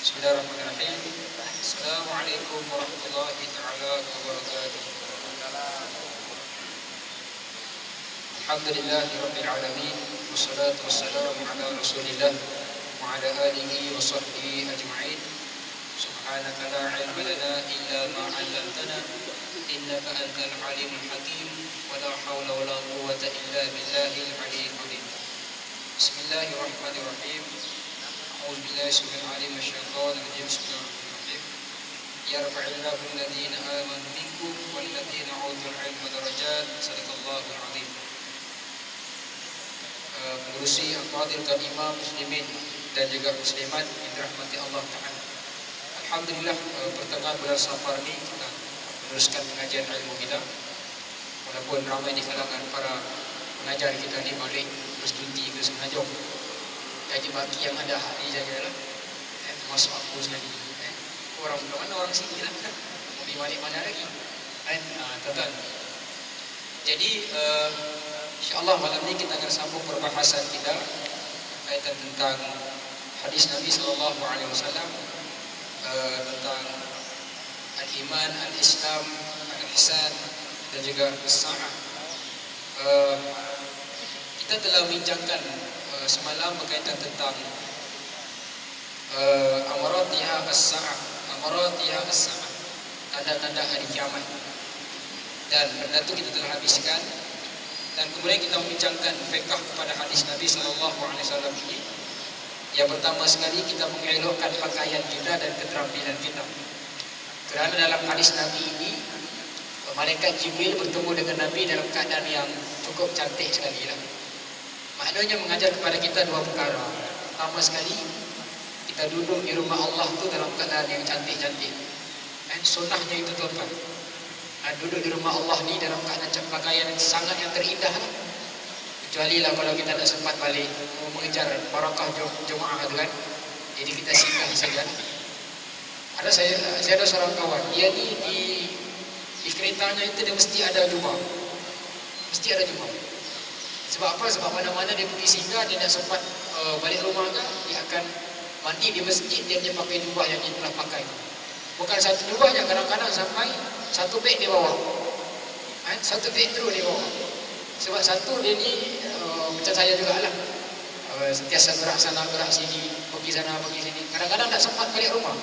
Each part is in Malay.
Bismillahirrahmanirrahim. Assalamualaikum warahmatullahi taala wabarakatuh. Alhamdulillahirabbil alamin wassalatu wassalamu ala Rasulillah wa ala alihi wa sahbihi ajma'in. Subhanaka la ilma lana illa ma 'allamtana innaka antal alimul hakim wa la haula wa la quwwata illa billahil aliyyil azim. Bismillahirrahmanirrahim. أعوذ بالله السميع العليم من الشيطان الرجيم. بسم الله الرحمن الرحيم. يرفع الله الذين آمنوا منكم والذين أوتوا العلم درجات. صدق الله العظيم. Pengurusi Al-Fadhil Imam Muslimin dan juga Muslimat yang dirahmati Allah Ta'ala. Alhamdulillah, pertengahan bulan Safar ini kita meneruskan pengajian ilmu kita. Walaupun ramai di kalangan para pengajar kita ni balik bercuti ke Semenanjung, gaji baki yang ada hari saja lah, termasuk aku sekali. Orang ke mana, orang sini lah, mau di balik mana lagi, tuan-tuan. Jadi insyaAllah malam ini kita akan sambung perbahasan kita kaitan tentang hadis Nabi SAW tentang al-iman, al-islam, al-ihsan dan juga as-sa'ah. Kita telah membincangkan semalam berkaitan tentang amaratiha as-sa'ah, tanda-tanda hari kiamat. Dan benda itu kita telah habiskan. Dan kemudian kita membincangkan fiqh kepada hadis Nabi SAW ini. Yang pertama sekali kita mengelokkan pakaian kita dan keterampilan kita. Kerana dalam hadis Nabi ini, malaikat Jibril bertemu dengan Nabi dalam keadaan yang cukup cantik sekali lah. Maknanya mengajar kepada kita dua perkara. Pertama sekali, kita duduk di rumah Allah tu dalam keadaan yang cantik-cantik. Sunnahnya itu tuan-tuan. Duduk di rumah Allah ni dalam keadaan pakaian sangat yang terindah. Kecuali lah kalau kita tak sempat balik, mengejar barakah Jumaat tu kan. Jadi kita singgah saja. Saya ada seorang kawan, dia ni di keretanya itu dia mesti ada jubah. Mesti ada jubah. Sebab apa? Sebab mana-mana dia pergi singgah, dia tak sempat balik rumah kan, dia akan mandi di masjid, dia pakai jubah yang dia telah pakai. Bukan satu jubahnya, kadang-kadang sampai satu beg dia bawa. Satu beg tu dia bawa. Sebab satu dia ni macam saya jugalah, sentiasa gerak sana gerak sini, pergi sana pergi sini. Kadang-kadang tak sempat balik rumah.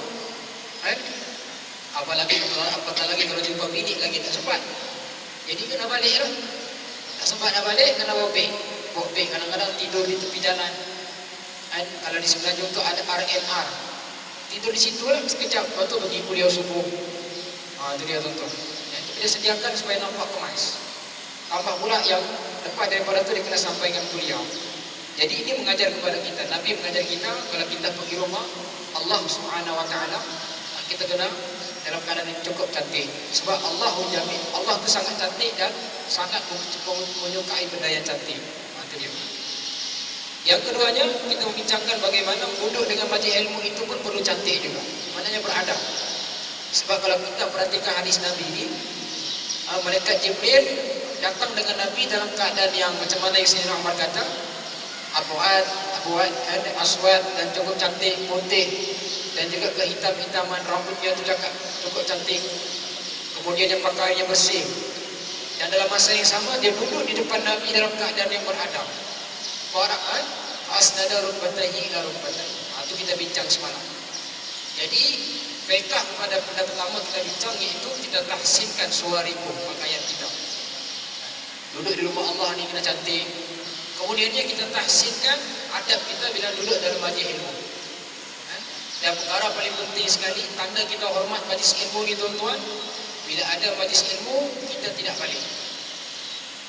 Apatah lagi kalau jumpa bini lagi tak sempat. Jadi kena balik lah. Tak sempat nak balik, kena bawa beg. Kadang-kadang tidur di tepi jalan. Kalau di Semenanjung tu ada RNR, tidur di situ lah sekejap, lepas tu pergi kuliah subuh. Itu dia tuan-tuan. Dia sediakan supaya nampak kemas. Tambah pula yang lepas daripada tu dia kena sampaikan kuliah. Jadi ini mengajar kepada kita, Nabi mengajar kita kalau kita pergi rumah Allah Subhanahu Wa Taala, kita kena dalam keadaan yang cukup cantik. Sebab Allah menjamin, Allah tu sangat cantik dan sangat menyukai benda yang cantik. Itu dia. Yang keduanya, kita membincangkan bagaimana duduk dengan majlis ilmu itu pun perlu cantik juga. Maknanya beradab. Sebab kalau kita perhatikan hadis Nabi ini, malaikat Jibril datang dengan Nabi dalam keadaan yang macam mana yang Sayyidina Umar kata, abuad, aswad dan cukup cantik, putih, dan juga kehitam-hitaman rambutnya itu cukup cantik. Kemudian dia pakaiannya bersih. Dan dalam masa yang sama dia duduk di depan Nabi dalam keadaan yang beradab. Fara'an asnada rukbatahi ila rukbatahi. Itu kita bincang semalam. Jadi fiqh kepada benda pertama kita bincang, iaitu kita tahsinkan suarikum, pakaian kita. Duduk di rumah Allah ni kena cantik. Kemudiannya kita tahsinkan adab kita bila duduk dalam majlis ilmu. Dan perkara paling penting sekali, tanda kita hormat majlis ilmu ni tuan-tuan, bila ada majlis ilmu kita tidak balik.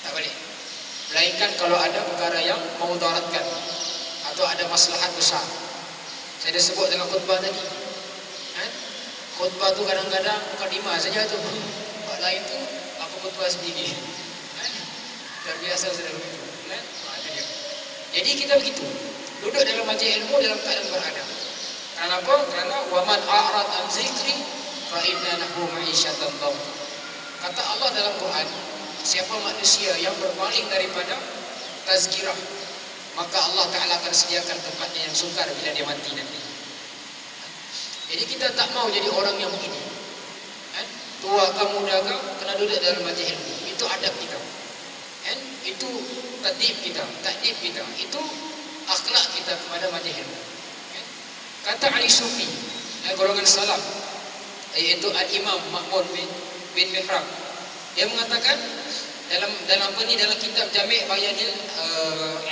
Tak balik. Melainkan kalau ada perkara yang memudaratkan atau ada maslahat besar. Saya dah sebut dengan khutbah tadi. Khutbah tu kadang-kadang mukadimah saja tu. Tempat lain tu apa khutbah sendiri. Terbiasa sudah begitu. Jadi kita begitu. Duduk dalam majlis ilmu dalam keadaan beradab. Kenapa? Kerana waman a'rad an zikri fa inna lahu ma'isyatan dhanka. Kata Allah dalam Quran, siapa manusia yang berpaling daripada tazkirah, maka Allah Ta'ala akan sediakan tempatnya yang sukar bila dia mati nanti. Jadi kita tak mau jadi orang yang begini. Tua kau, muda kau, kena duduk dalam majlis ilmu. Itu adab kita. Itu takdib kita, itu akhlak kita kepada majlis ilmu. Kata Ali Sufi, golongan salaf, yaitu Al-Imam Ma'mun bin Mihrab, dia mengatakan dalam kitab Jami' Bayanil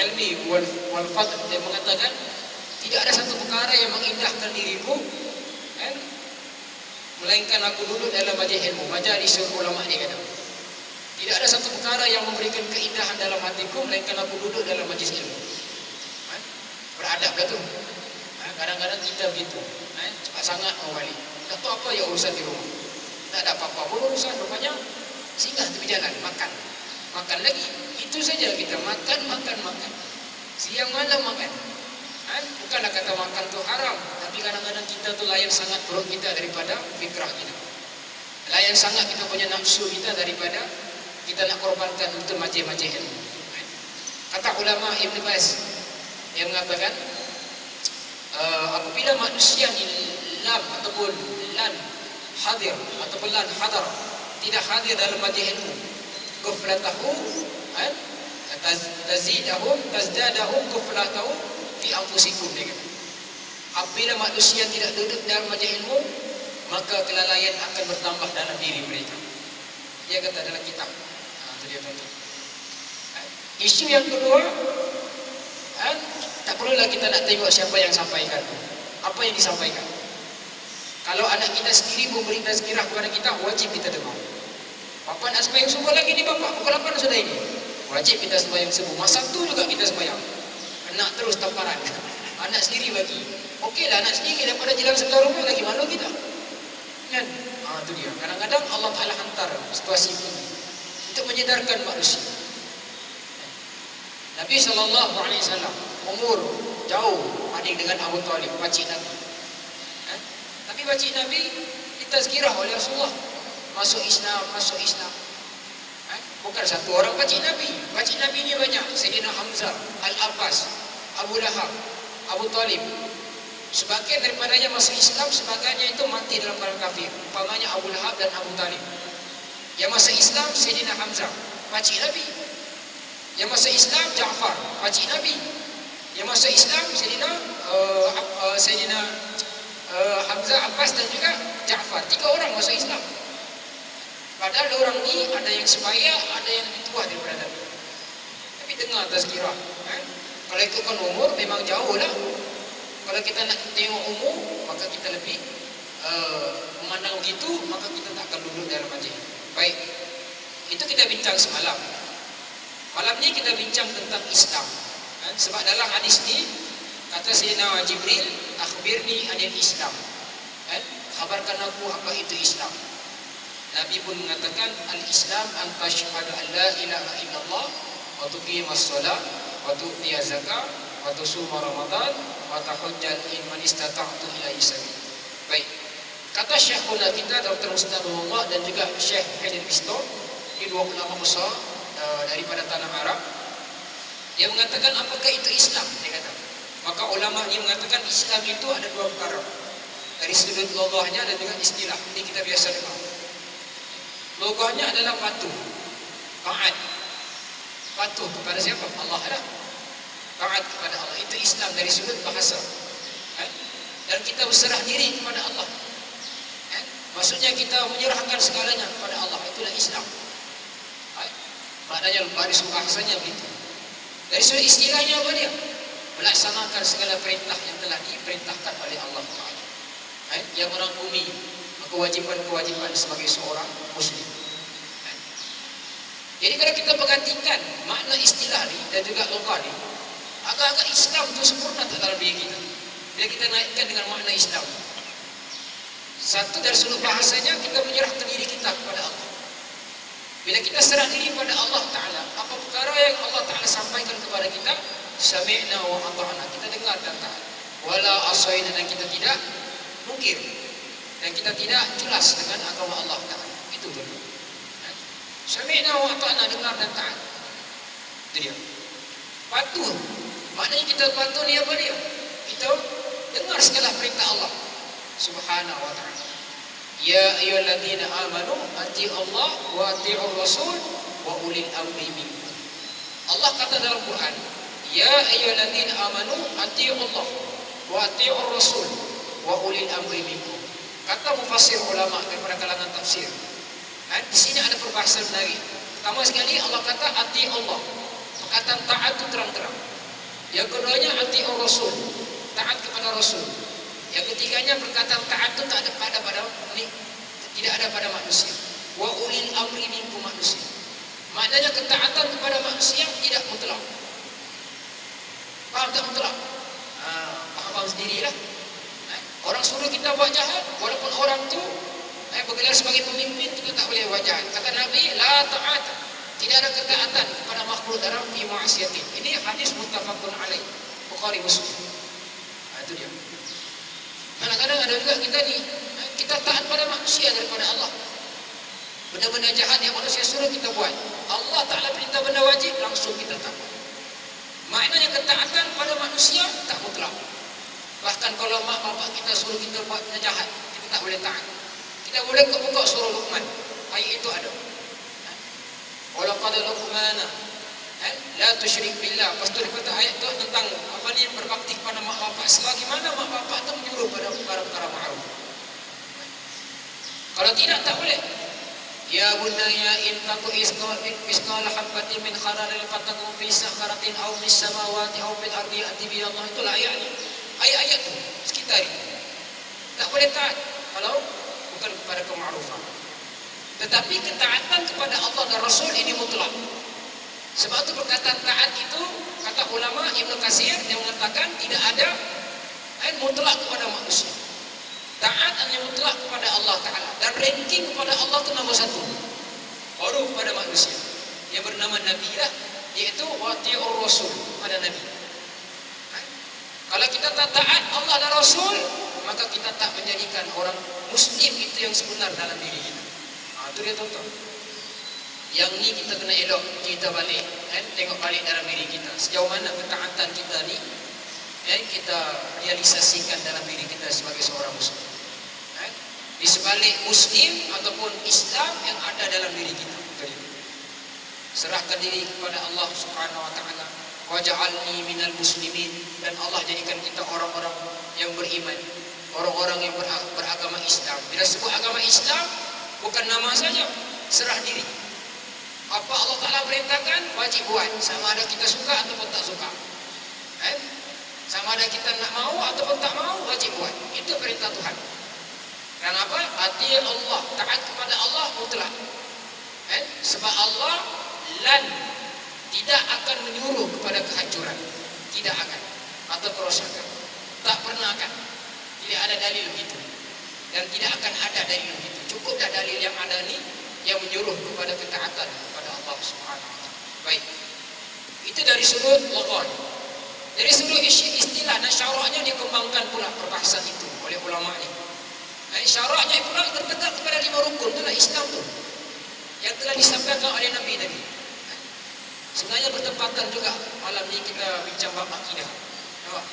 Ilmi wal Fadl, dia mengatakan tidak ada satu perkara yang mengindahkan diriku melainkan aku duduk dalam majlis ilmu, majalis ulama. Dia kata tidak ada satu perkara yang memberikan keindahan dalam hatiku melainkan aku duduk dalam majlis ilmu. Beradablah tu. Kadang-kadang kita begitu, cepat sangat mau balik. Tak tahu apa ya urusan di rumah, tak ada apa-apa pun urusan, rupanya singgah tepi jalan, makan lagi. Itu saja kita makan. Siang malam makan. Bukanlah kata makan tu haram, tapi kadang-kadang kita tu layan sangat perut kita daripada fikrah kita. Layan sangat kita punya nafsu kita daripada kita nak korbankan untuk majlis-majlis ilmu. Kata ulama Ibn Baz, dia mengatakan apabila manusia ni lam ataupun lan hadir ataupun lan hadar, tidak hadir dalam majlis ilmu, ghaflatahu tazdadahum ghaflatahu fi anfusikum. Dia kata apabila manusia tidak duduk dalam majlis ilmu, maka kelalaian akan bertambah dalam diri mereka. Dia kata dalam kitab. Itu dia tuan-tuan. Isu yang kedua, tak perlulah kita nak tengok siapa yang sampaikan, apa yang disampaikan. Kalau anak kita sendiri memberi tazkirah kepada kita, wajib kita dengar. Bapa nak sembahyang subuh lagi ni bapa, pukul 8 sudah ini, wajib kita sembahyang subuh. Masa tu juga kita sembahyang. Anak terus tamparan, anak sendiri bagi. Okeylah anak sendiri daripada jalan sebelah rumah, lagi malu kita. Kan? Itu dia. Kadang-kadang Allah Ta'ala hantar situasi ini untuk menyedarkan manusia. Nabi SAW umur jauh banding dengan Abu Talib, pakcik Nabi. Tapi pakcik Nabi ditazkirah oleh Rasulullah, masuk Islam. Bukan satu orang pakcik Nabi ni banyak. Sayyidina Hamzah, Al-Abbas, Abu Lahab, Abu Talib. Sebagian daripadanya masuk Islam, sebagiannya itu mati dalam keadaan kafir. Umpamanya Abu Lahab dan Abu Talib. Yang masuk Islam Sayyidina Hamzah, pakcik Nabi. Yang masuk Islam Ja'far, pakcik Nabi. Yang masuk Islam Sayyidina Hamzah, Abbas dan juga Ja'far. 3 orang masuk Islam. Padahal orang ni ada yang sebaya, ada yang lebih tua daripada Nabi. Tapi dengar tazkirah. Kalau ikutkan umur memang jauh lah. Kalau kita nak tengok umur, maka kita lebih memandang begitu, maka kita tak akan duduk dalam majlis. Baik, itu kita bincang semalam. Malam ni kita bincang tentang Islam. Sebab dalam hadis ni kata Sayyidina Jibril, akhbirni anil Islam. Khabarkan aku apa itu Islam. Nabi pun mengatakan al-Islam an tashhadu an la ilaha illallah wa tuqimas shalah wa tu'tiyaz zakah wa tusuma ramadan wa tahujjal man istata'tu ilaihi sabil. Baik. Kata Syekhuna kita Dr. Ustaz Muhammad dan juga Syekh Haidar Bistor, ini 2 ulama besar daripada tanah Arab. Dia mengatakan apakah itu Islam? Dia kata. Maka ulama ini mengatakan Islam itu ada 2 perkara. Dari sudut loghahnya dan juga istilah. Ini kita biasa dengar. Logohnya adalah patuh, taat. Patuh kepada siapa? Allah lah. Taat kepada Allah. Itu Islam dari sudut bahasa. Dan kita berserah diri kepada Allah. Maksudnya kita menyerahkan segalanya kepada Allah. Itulah Islam. Maknanya baris bahasanya begitu. Dari sudut istilahnya apa dia? Melaksanakan segala perintah yang telah diperintahkan oleh Allah Ta'ala. Yang merangkumi kewajipan-kewajipan sebagai seorang Muslim. Jadi kalau kita perhatikan makna istilah ni dan juga loghah ni, agak-agak Islam tu sempurna tak dalam diri kita. Bila kita naikkan dengan makna Islam, satu dari sudut bahasanya kita menyerahkan diri kita kepada Allah. Bila kita serah diri kepada Allah Ta'ala, apa perkara yang Allah Ta'ala sampaikan kepada kita, sami'na wa ata'na, kita dengar dan taat. Wala asaina, dan kita tidak mungkir, dan kita tidak jelas dengan agama Allah Ta'ala. Itu tu. Sami'na wa ata'na, dengar dan taat. Itu dia. Patuh. Maknanya kita patuh ni apa dia? Kita dengar segala perintah Allah. Subhanahu wa ta'ala. Ya ayyuhalladzina amanu atii'u Allah wa atii'ur rasul wa ulil amri minkum. Allah kata dalam Quran, ya ayyuhalladzina amanu atii'u Allah wa atii'ur rasul wa ulil amri minkum. Kata mufassir ulama daripada kalangan tafsir, di sini ada perbahasan lagi. Pertama sekali Allah kata ati Allah, perkataan taat itu terang-terang. Yang keduanya ati Rasul, taat kepada Rasul. Yang ketiganya perkataan taat itu tak ada pada tidak ada pada manusia. Wa ulil amri minkum manusia. Maknanya ketaatan kepada manusia tidak mutlak. Paham tak mutlak? Paham sendirilah. Orang suruh kita buat jahat, walaupun orang tu bergelar sebagai pemimpin, kita tak boleh buat jahat. Kata Nabi, la ta'at, tidak ada ketaatan kepada makhluk dalam fi ma'asiyatin. Ini hadis muttafaqun alaih, Bukhari Muslim. Itu dia. Kadang-kadang ada juga kita ni, kita taat pada manusia daripada Allah. Benda-benda jahat yang manusia suruh kita buat, Allah Ta'ala perintah benda wajib, langsung kita tak buat. Maknanya ketaatan pada manusia tak mutlak. Bahkan kalau mak bapak kita suruh kita buat benda jahat, kita tak boleh taat. Kita boleh buka surah Luqman, ayat itu ada. Walaqad Luqmana la tusyrik billah. Lepas tu daripada ayat tu tentang berbakti kepada mak bapak, sebagaimana mak bapak tu menyuruh pada perkara ma'ruf. Kalau tidak, tak boleh. Ya bunayya in taku isqal habbatin min khardalin fatakun fi sakharatin aw fis samawati aw fil ardi ya'ti bi Allah. Itulah ayatnya. Ayat-ayat itu sekitar itu. Tak boleh taat kalau bukan kepada kema'rufan. Tetapi ketaatan kepada Allah dan Rasul ini mutlak. Sebab itu perkataan taat itu, kata ulama Ibnu Katsir yang mengatakan tidak ada mutlak kepada manusia. Taat hanya mutlak kepada Allah Ta'ala. Dan ranking kepada Allah itu nombor satu, baru kepada manusia. Yang bernama Nabi lah, iaitu wati'ur Rasul, pada Nabi. Kalau kita tak taat Allah dan Rasul, maka kita tak menjadikan orang Muslim itu yang sebenar dalam diri kita. Itu dia tuan-tuan. Yang ni kita kena elok, kita balik, tengok balik dalam diri kita. Sejauh mana ketaatan kita ni kita realisasikan dalam diri kita sebagai seorang Muslim. Di sebalik Muslim ataupun Islam yang ada dalam diri kita. Serahkan diri kepada Allah Subhanahu Wa Taala. Waj'alni minal muslimin, dan Allah jadikan kita orang-orang yang beriman, orang-orang yang beragama Islam. Bila sebut agama Islam, bukan nama saja, serah diri. Apa Allah Ta'ala perintahkan, wajib buat, sama ada kita suka ataupun tak suka. Sama ada kita nak mau ataupun tak mau, wajib buat. Itu perintah Tuhan. Kenapa? Ati Allah, taat kepada Allah mutlak. Sebab Allah tidak akan menyuruh kepada kehancuran, tidak akan, atau kerosakan, tak pernah akan. Tidak ada dalil begitu, dan tidak akan ada dalil begitu. Cukup dah dalil yang ada ni yang menyuruh kepada ketaatan kepada Allah Subhanahu Wa Taala. Baik, itu dari sudut lugah. Dari sudut istilah dan syaraknya dikembangkan pula perbahasan itu oleh ulama ni. Syaraknya pula tertegak kepada 5 rukun, itulah Islam tu yang telah disampaikan oleh Nabi tadi. Sebenarnya bertepatan juga malam ni kita bincang bab akidah. Nampak?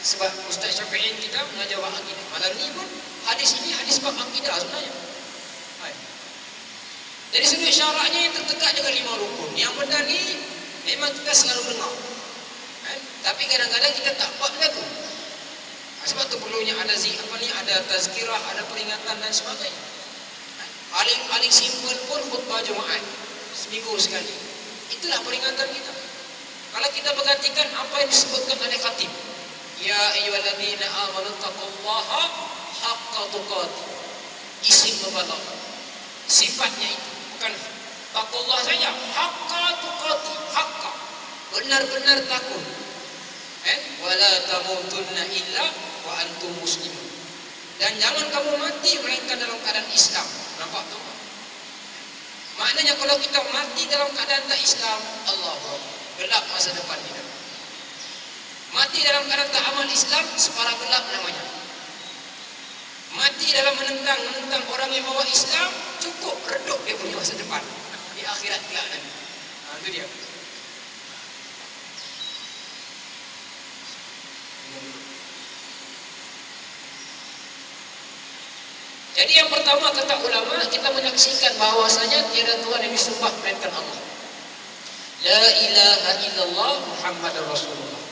Sebab Ustaz Syafi'in kita mengajar bab akidah. Malam ni pun hadis ini hadis bab akidah sebenarnya. Dari sudut syaraknya yang tertegak dengan 5 rukun. Yang benda ni memang kita selalu dengar. Tapi kadang-kadang kita tak buat benda tu. Sebab tu perlunya ada ada tazkirah, ada peringatan dan sebagainya. Paling simple pun khutbah Jumaat seminggu sekali. Itulah peringatan kita. Kalau kita perhatikan apa yang disebutkan oleh khatib, ya ayyuhalladzina amanu taqullaha haqqa tuqatih, isim mubalaghah. Sifatnya itu bukan taqullah saja, haqqa tuqatih, haqqa, benar-benar takut. Wala tamutunna illa wa antum muslimun. Dan jangan kamu mati melainkan dalam keadaan Islam. Nampak tu? Maknanya kalau kita mati dalam keadaan tak Islam, Allah gelap masa depan kita. Mati dalam keadaan tak amal Islam, separah gelap namanya. Mati dalam menentang orang yang bawa Islam, cukup redup dia punya masa depan di akhirat kelak nanti. Itu dia. Jadi yang pertama kata ulama, kita menyaksikan bahwasanya tiada Tuhan yang disembah melainkan Allah. La ilaha illallah Muhammadur Rasulullah.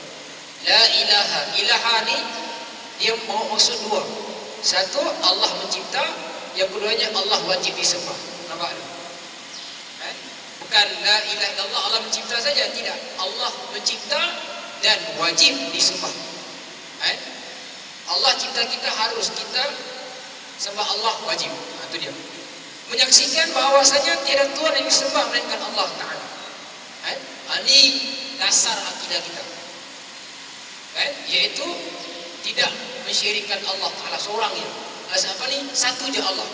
La ilaha, ilaha ni dia mau maksud dua. Satu, Allah mencipta, yang keduanya Allah wajib disembah. Nampak tak? Bukan la ilaha illallah Allah mencipta saja, tidak. Allah mencipta dan wajib disembah. Allah cipta kita, harus kita sembah Allah, wajib. Itu dia. Menyaksikan bahawasanya tiada Tuhan yang disembah melainkan Allah Ta'ala. Ini dasar akidah kita. Yaitu tidak mensyirikkan Allah Ta'ala seorang ya. Apa ni? Satu je Allah.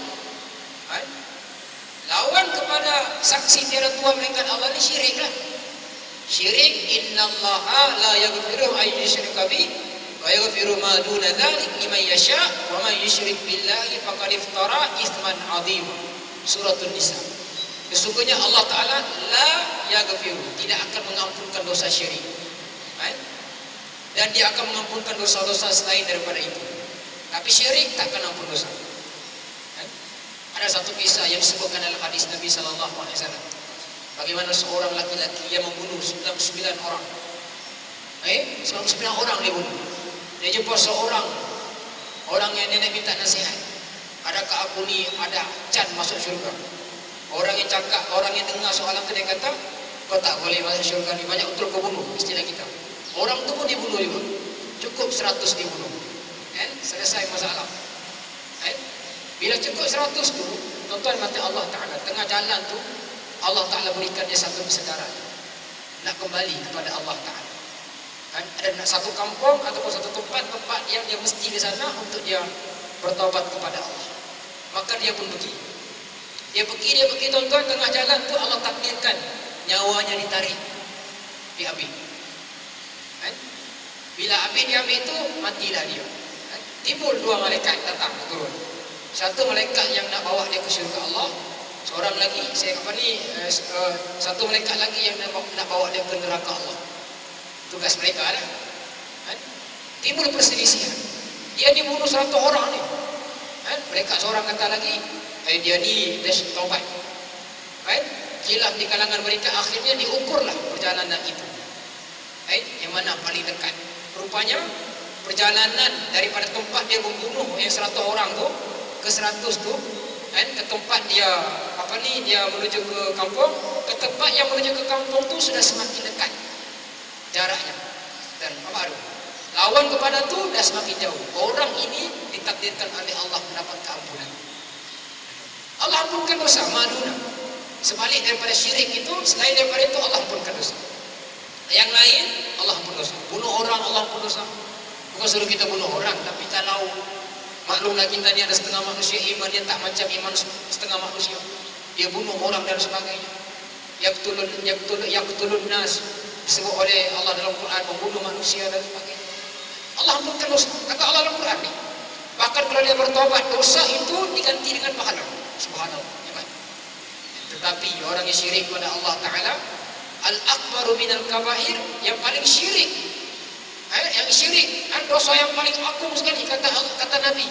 Lawan kepada saksi tiada Tuhan melainkan Allah ni syirik lah. Syirik, innallaha la yaghfiru an yushraka bihi wa yaghfiru ma duna dzalik liman yasha wa man yusyrik billahi faqad iftara itsman 'azima. Suratul Nisa. Sesungguhnya Allah Ta'ala la yaghfiru, tidak akan mengampunkan dosa syirik. Dan dia akan mengampunkan dosa-dosa selain daripada itu. Tapi syirik tak akan ampun dosa. Ada satu kisah yang disebutkan dalam hadis Nabi SAW. Bagaimana seorang laki-laki yang membunuh 99 orang. 99 orang dia bunuh. Dia jumpa seorang orang yang dia nak minta nasihat. Adakah aku ni ada can masuk syurga? Orang yang cakap, orang yang dengar soalan tu dia kata, kau tak boleh masuk syurga ni, banyak betul kau bunuh, istilah kita. Orang tu pun dibunuh juga. Cukup 100 dibunuh. Selesai masalah. Bila cukup 100 tu, tuan-tuan mati Allah Ta'ala, tengah jalan tu Allah Ta'ala berikan dia satu kesedaran nak kembali kepada Allah Ta'ala. Ada satu kampung ataupun satu tempat yang dia mesti ke sana untuk dia bertaubat kepada Allah. Maka dia pun pergi. Dia pergi tuan-tuan, tengah jalan tu Allah takdirkan nyawanya ditarik, diambil. Bila habis diambil tu, matilah dia. Timbul dua malaikat datang turun. Satu malaikat yang nak bawa dia ke syurga Allah, seorang lagi satu malaikat lagi yang nak bawa dia ke neraka Allah. Tugas mereka lah. Timbul perselisihan. Dia dibunuh 100 orang ni. Mereka seorang kata lagi, dia ni dah taubat. Khilaf di kalangan mereka, akhirnya diukurlah perjalanan itu. Yang mana paling dekat? Rupanya perjalanan daripada tempat dia membunuh yang 100 orang tu ke 100 tu, ke tempat dia dia menuju ke kampung, ke tempat yang menuju ke kampung tu sudah semakin dekat jaraknya. Dan apa tu? Lawan kepada tu dah semakin jauh. Orang ini ditakdirkan oleh Allah mendapat keampunan. Allah ampunkan dosa maduna. Sebalik daripada syirik itu, selain daripada itu Allah ampunkan dosa. Yang lain Allah ampun dosa. Bunuh orang Allah ampun dosa. Bukan suruh kita bunuh orang, tapi kalau maklumlah kita ni ada setengah manusia iman dia tak macam iman setengah manusia. Dia bunuh orang dan sebagainya. Yaqtulun nas, disebut oleh Allah dalam Quran, membunuh manusia dan sebagainya. Allah ampunkan dosa. Kata Allah dalam Quran ni. Bahkan kalau dia bertobat, dosa itu diganti dengan pahala. Subhanallah. Tetapi orang yang syirik kepada Allah Ta'ala, al-akbaru minal kabair, yang paling syirik, yang syirik dosa yang paling agung sekali, kata Nabi,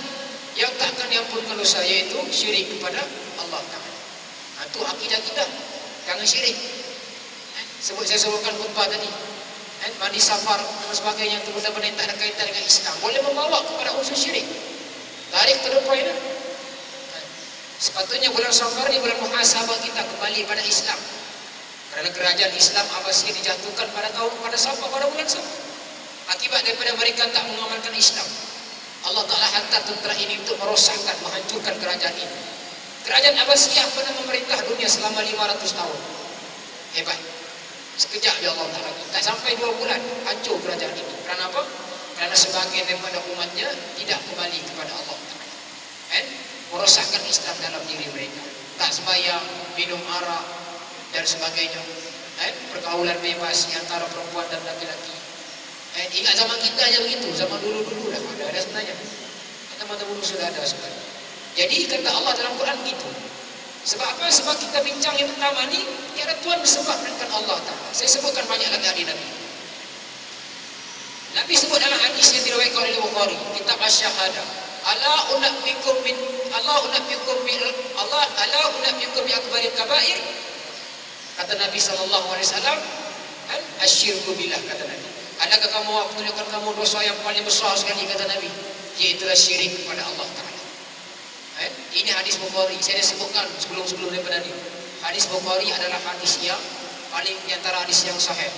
yang tak akan diampunkan dosa, yaitu syirik kepada Allah Ta'ala. Itu akidah kita, jangan syirik. Saya sebutkan khutbah tadi, mandi safar dan sebagainya, itu benda-benda yang tak ada kaitan dengan Islam, boleh membawa kepada unsur syirik. Tarik ke depan ini. Sepatutnya bulan Safar ni bulan muhasabah kita kembali pada Islam. Kerana kerajaan Islam Abbasiyah dijatuhkan pada Safar, pada bulan Safar. Akibat daripada mereka tak mengamalkan Islam, Allah Ta'ala hantar tentera ini untuk merosakkan, menghancurkan kerajaan ini. Kerajaan Abbasiyah pernah memerintah dunia selama 500 tahun. Hebat. Sekejap ya Allah Ta'ala. Tak sampai 2 bulan hancur kerajaan ini. Kerana apa? Kerana sebagian daripada umatnya tidak kembali kepada Allah Ta'ala. Merosakkan Islam dalam diri mereka. Tak sembahyang, minum arak dan sebagainya. Pergaulan bebas antara perempuan dan laki-laki. Ingat zaman kita aja begitu, zaman dulu-dulu dah ada sebenarnya. Zaman dulu sudah ada sebenarnya. Jadi kata Allah dalam Quran begitu. Sebab apa? Sebab kita bincang yang pertama ni, tiada Tuhan disembah melainkan Allah Ta'ala. Saya sebutkan banyak lagi hadis Nabi. Nabi sebut dalam hadis yang diriwayatkan oleh Bukhari, kitab Asy-Syahadah, Ala unabbiukum min Allah unabbiukum bil Allah ala unabbiukum bi akbaril kabair. Kata Nabi sallallahu alaihi wasallam, asyirku billah, kata Nabi. Adakah kamu tunjukkan kamu dosa yang paling besar sekali, kata Nabi, yaitu syirik kepada Allah Taala. Ini hadis Bukhari. Saya dah sebutkan sebelum daripada ini. Hadis Bukhari adalah hadis yang paling di antara hadis yang sahih.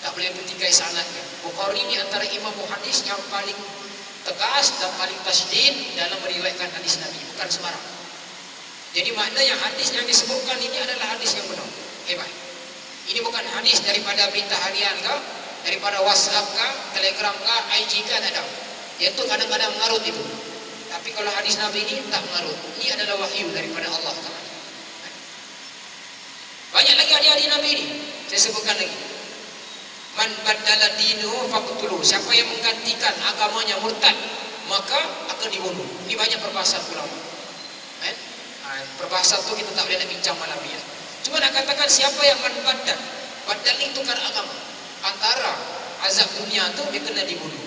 Tak boleh bertikai sanadnya. Bukhari ini antara imam hadis yang paling tegas dan paling tasdid dalam meriwayatkan hadis Nabi, bukan sembarang. Jadi maknanya hadis yang disebutkan ini adalah hadis yang benar. Hebat. Ini bukan hadis daripada berita harian kah, daripada WhatsApp kah, Telegram kah, IG kah, tak ada. Itu kadang-kadang mengarut itu. Tapi kalau hadis Nabi ini tak mengarut. Ini adalah wahyu daripada Allah Taala. Banyak lagi hadis Nabi ini. Saya sebutkan lagi. Man baddala dinuhu faqtuluh. Siapa yang menggantikan agamanya murtad, maka akan dibunuh. Ini banyak perbahasan ulama. Perbahasan itu kita tak boleh nak bincang malam ini. Cuma nak katakan siapa yang badal. Badal ini tukar agama. Antara azab dunia itu dia kena dibunuh.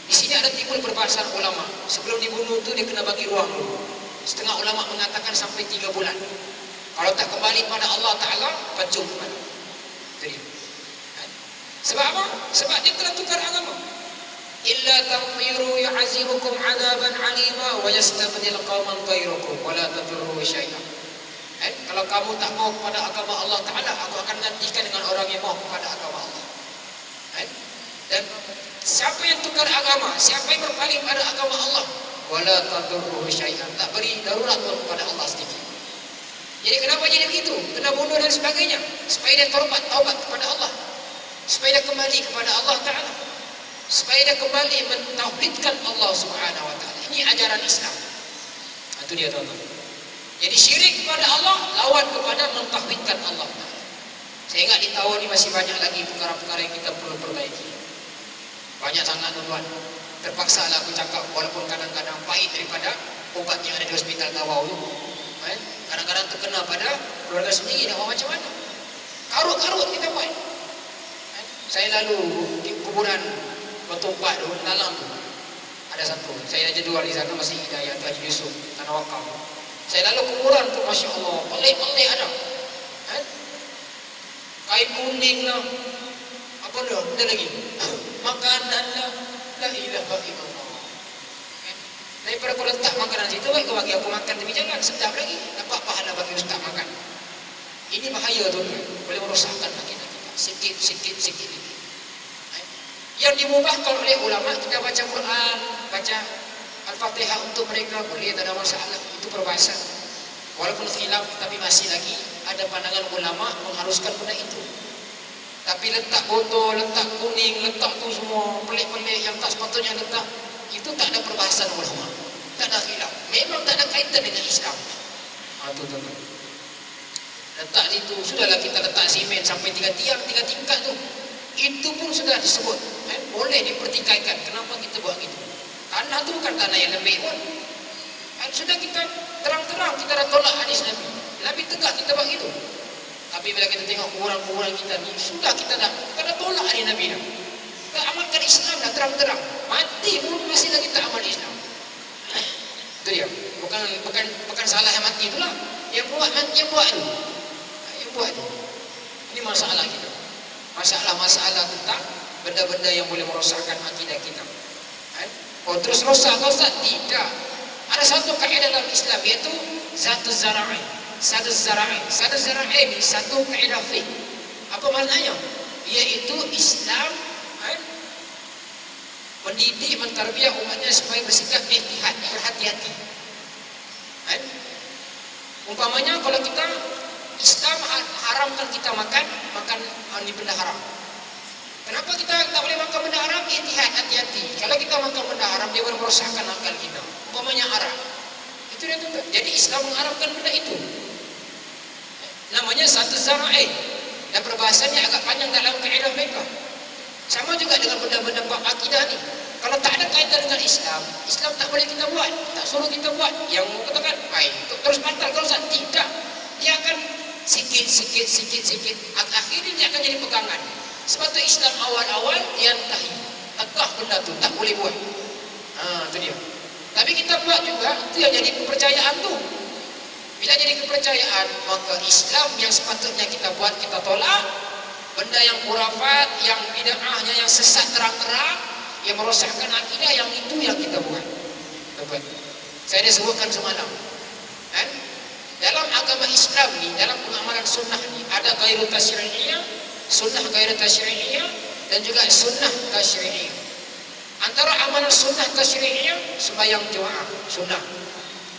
Di sini ada timbul perbahasan ulama. Sebelum dibunuh itu dia kena bagi ruang dulu. Setengah ulama mengatakan sampai 3 bulan. Kalau tak kembali pada Allah Ta'ala, pancung kembali. Jadi, sebab apa? Sebab dia telah tukar agama. Illa tanfiru yu'azibukum 'adaban 'alima wa yastabdil qauman ghayrakum wa la tadurru syai'an. Kalau kamu tak mau kepada agama Allah Ta'ala, aku akan gantikan dengan orang yang mau kepada agama Allah. Dan siapa yang tukar agama, siapa yang berpaling pada agama Allah, wa la tadurru syai'an, tak beri darurat kepada Allah sedikit. Jadi kenapa jadi begitu? Kena bunuh dan sebagainya, supaya dia taubat kepada Allah, supaya dia kembali kepada Allah Ta'ala, supaya dia kembali mentauhidkan Allah Subhanahu wa Ta'ala. Ini ajaran Islam. Itu dia, tuan-tuan. Jadi syirik kepada Allah lawan kepada mentauhidkan Allah Ta'ala. Saya ingat di tahun ini masih banyak lagi perkara-perkara yang kita perlu perbaiki. Banyak sangat, tuan-tuan. Terpaksa lah aku cakap, walaupun kadang-kadang pahit daripada obat yang ada di hospital Tawau itu. Kadang-kadang terkena pada keluarga sendiri, nak buat macam mana? Karut-karut kita buat. Saya lalu di kuburan Batu Empat tu, dalam tu ada satu, saya aja jual di sana, masih Hidayah tu, Haji Yusuf, Tanah Wakaf. Saya lalu kuburan tu, Masya Allah, pelik-pelik ada. Kain kuning lah, apa dah, benda lagi, makanan lah, la ilaha illallah. Daripada kau letak makanan situ, baik kau bagi aku makan, tapi jangan sedap lagi, dapat pahala bagi ustaz makan. Ini bahaya tu, boleh merosakkan kita sikit-sikit ini. Yang dimubahkan oleh ulama, kita baca Quran, baca Al-Fatihah untuk mereka, boleh, tak ada masalah. Itu perbahasan. Walaupun khilaf, tapi masih lagi ada pandangan ulama mengharuskan benda itu. Tapi letak botol, letak kuning, letak tu semua pelik-pelik yang tak sepatutnya letak, itu tak ada perbahasan ulama, tak ada khilaf. Memang tak ada kaitan dengan Islam. Tuan-tuan, letak itu, sudahlah kita letak simen sampai 3 tiang, 3 tingkat tu, itu pun sudah disebut, boleh dipertikaikan. Kenapa kita buat gitu? Tanah tu bukan tanah yang lembik pun. Sudah kita terang-terang, kita dah tolak hadis Nabi. Nabi tegak kita buat gitu. Tapi bila kita tengok kuburan-kuburan kita ni, sudah kita dah tolak hadis Nabi dah. Kita amalkan Islam dah terang-terang. Mati pun masih lagi tak amal Islam. Itu dia. Bukan salah yang mati itulah. Yang buat tu. Yang buat tu. Ini masalah kita. Masalah-masalah tentang benda-benda yang boleh merosakkan akidah kita. Oh, terus rosak ke Ustaz? Tidak. Ada satu kaedah dalam Islam, iaitu satu zara'i. Satu zara'i ini satu kaedah fiqh. Apa maknanya? Iaitu Islam mendidik, mentarbiah umatnya supaya bersikap ihtihad, berhati-hati. Umpamanya kalau kita Islam haramkan kita makan ini benda haram. Kenapa kita tak boleh makan benda haram? Ihtihad, hati-hati. Kalau kita makan benda haram, dia boleh merosakkan akal kita. Umpamanya haram. Itu dia tuan. Jadi Islam mengharamkan benda itu. Namanya satu zara'i. Dan perbahasannya agak panjang dalam kaedah mereka. Sama juga dengan benda-benda bab akidah ni. Kalau tak ada kaitan dengan Islam, Islam tak boleh kita buat. Tak suruh kita buat. Yang katakan, terus batal kalau Ustaz. Tidak. Dia akan sikit. Akhirnya dia akan jadi pegangan. Sebab tu Islam awal-awal dia tahi. Tegah benda tu, tak boleh buat. Itu dia. Tapi kita buat juga, itu yang jadi kepercayaan tuh. Bila jadi kepercayaan, maka Islam yang sepatutnya kita buat, kita tolak. Benda yang khurafat, yang bid'ahnya, yang sesat terang-terang, yang merosakkan akidah, yang itu yang kita buat. Dapat. Saya dah sebutkan semalam. Kan? Dalam agama Islam ni, dalam pengamalan sunnah ni, ada ghairu tasyri'iyah, sunnah ghairu tasyri'iyah, dan juga sunnah tasyri'iyah. Antara amalan sunnah tasyri'iyah, sembahyang Jumaat, sunnah.